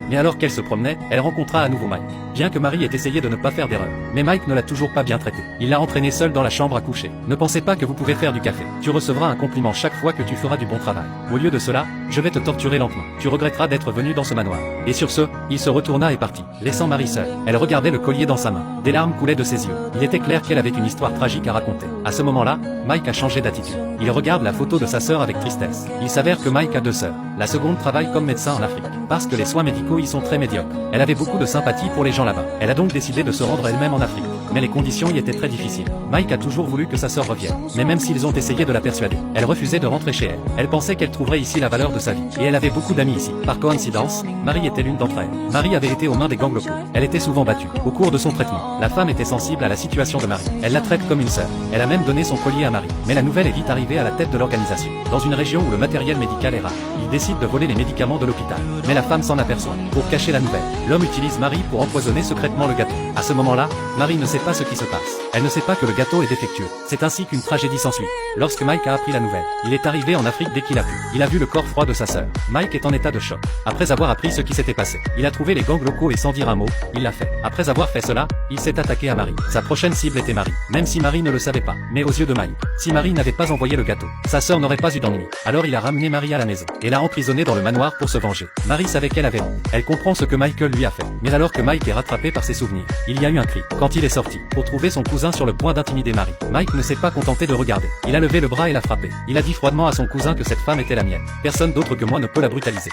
Mais alors qu'elle se promenait, elle rencontra à nouveau Mike. Bien que Marie ait essayé de ne pas faire d'erreur, mais Mike ne l'a toujours pas bien traité. Il l'a entraînée seule dans la chambre à coucher. Ne pensez pas que vous pouvez faire du café. Tu recevras un compliment chaque fois que tu feras du bon travail. Au lieu de cela, je vais te torturer lentement. Tu regretteras d'être venu dans ce manoir. Et sur ce, il se retourna et partit, laissant Marie seule. Elle regardait le collier dans sa main. Des larmes coulaient de ses yeux. Il était clair qu'elle avait une histoire tragique à raconter. À ce moment-là, Mike a changé d'attitude. Il regarde la photo de sa sœur avec tristesse. Il s'avère que Mike a 2 sœurs. La seconde travaille comme médecin en Afrique, parce que les soins médicaux y sont très médiocres. Elle avait beaucoup de sympathie pour les gens là-bas. Elle a donc décidé de se rendre elle-même en Afrique. Mais les conditions y étaient très difficiles. Mike a toujours voulu que sa sœur revienne. Mais même s'ils ont essayé de la persuader, elle refusait de rentrer chez elle. Elle pensait qu'elle trouverait ici la valeur de sa vie. Et elle avait beaucoup d'amis ici. Par coïncidence, Marie était l'une d'entre elles. Marie avait été aux mains des gangs locaux. Elle était souvent battue. Au cours de son traitement, la femme était sensible à la situation de Marie. Elle la traite comme une sœur. Elle a même donné son collier à Marie. Mais la nouvelle est vite arrivée à la tête de l'organisation. Dans une région où le matériel médical est rare, il décide de voler les médicaments de l'hôpital. Mais la femme s'en aperçoit. Pour cacher la nouvelle, l'homme utilise Marie pour empoisonner secrètement le gâteau. À ce moment-là, Marie ne sait pas ce qui se passe. Elle ne sait pas que le gâteau est défectueux. C'est ainsi qu'une tragédie s'ensuit. Lorsque Mike a appris la nouvelle, il est arrivé en Afrique dès qu'il a pu. Il a vu le corps froid de sa sœur. Mike est en état de choc. Après avoir appris ce qui s'était passé, il a trouvé les gangs locaux et sans dire un mot, il l'a fait. Après avoir fait cela, il s'est attaqué à Marie. Sa prochaine cible était Marie, même si Marie ne le savait pas. Mais aux yeux de Mike, si Marie n'avait pas envoyé le gâteau, sa sœur n'aurait pas eu d'ennui. Alors il a ramené Marie à la maison et l'a emprisonnée dans le manoir pour se venger. Marie savait qu'elle avait honte. Elle comprend ce que Michael lui a fait. Mais alors que Mike est rattrapé par ses souvenirs, il y a eu un cri. Quand il est sorti, pour trouver son cousin sur le point d'intimider Marie, Mike ne s'est pas contenté de regarder. Il a levé le bras et l'a frappé. Il a dit froidement à son cousin que cette femme était la mienne. Personne d'autre que moi ne peut la brutaliser.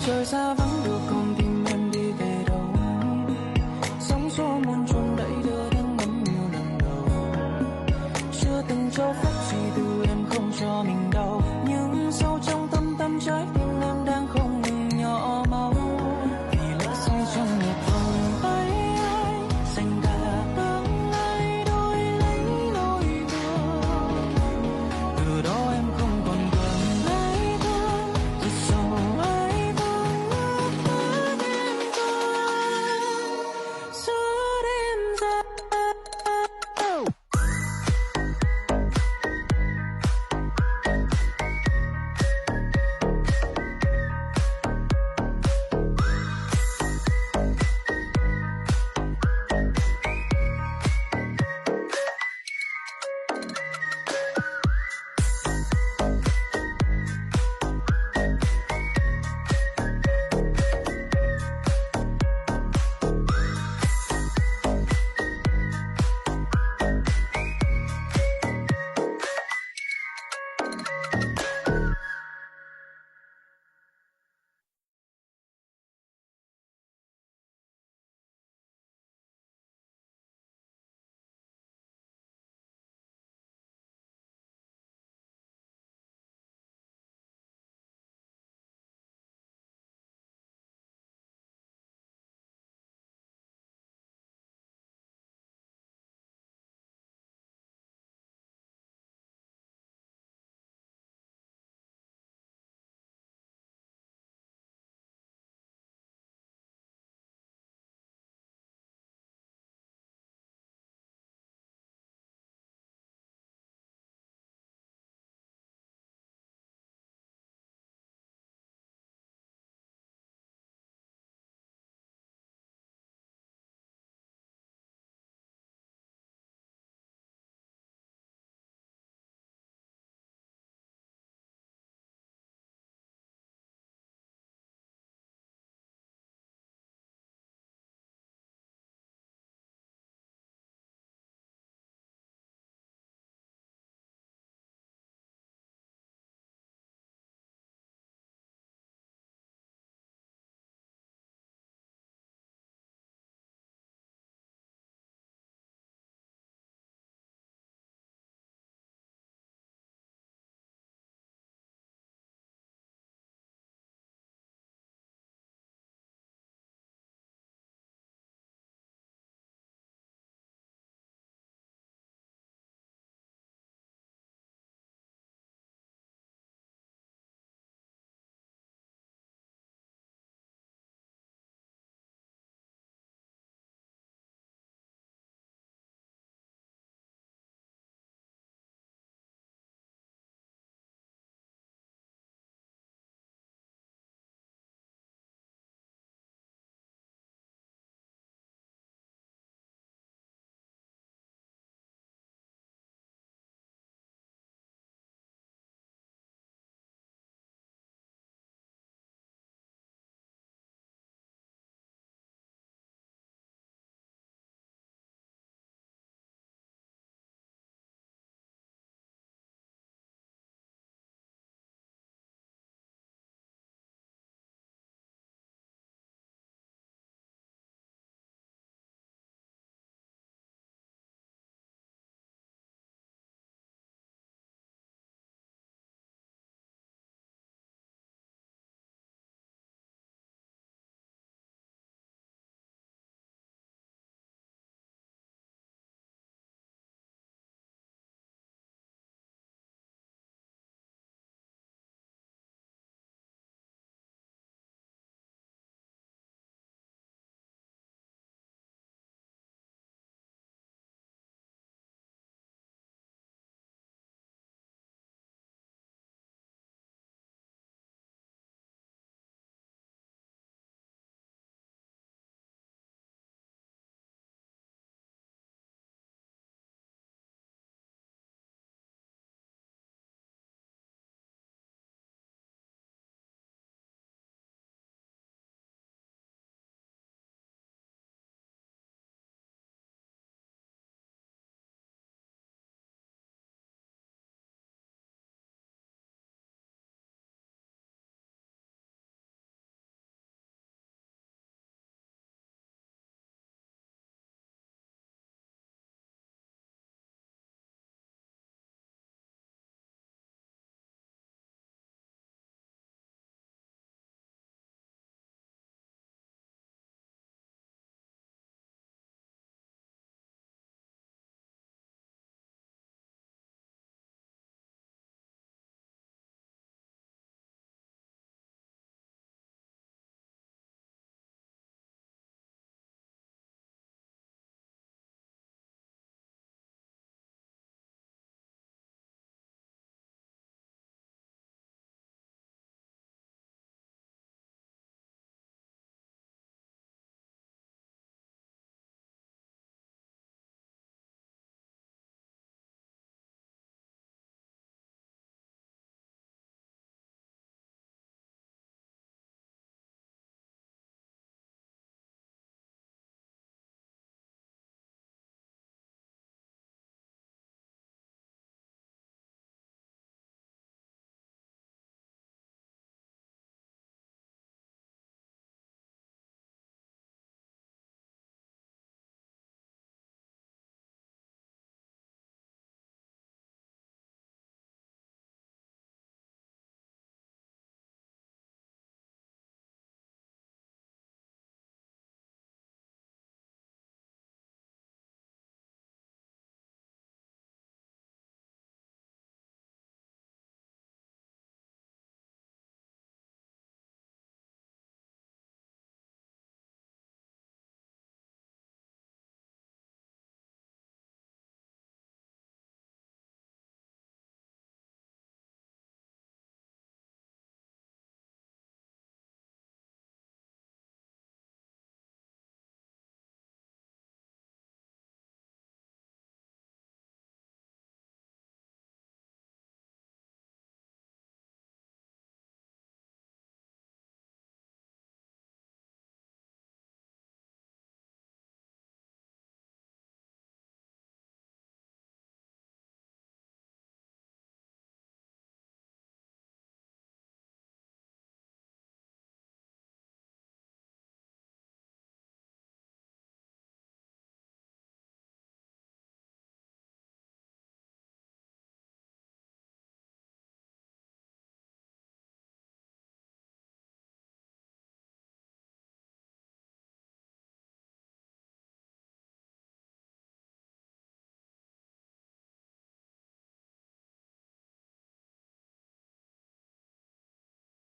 Trời xa vắng được con tim em đi về đâu, sóng xô muôn trùng đẩy đưa đắng ngấm nhiều lần đầu, chưa từng cho phép gì từ em không cho mình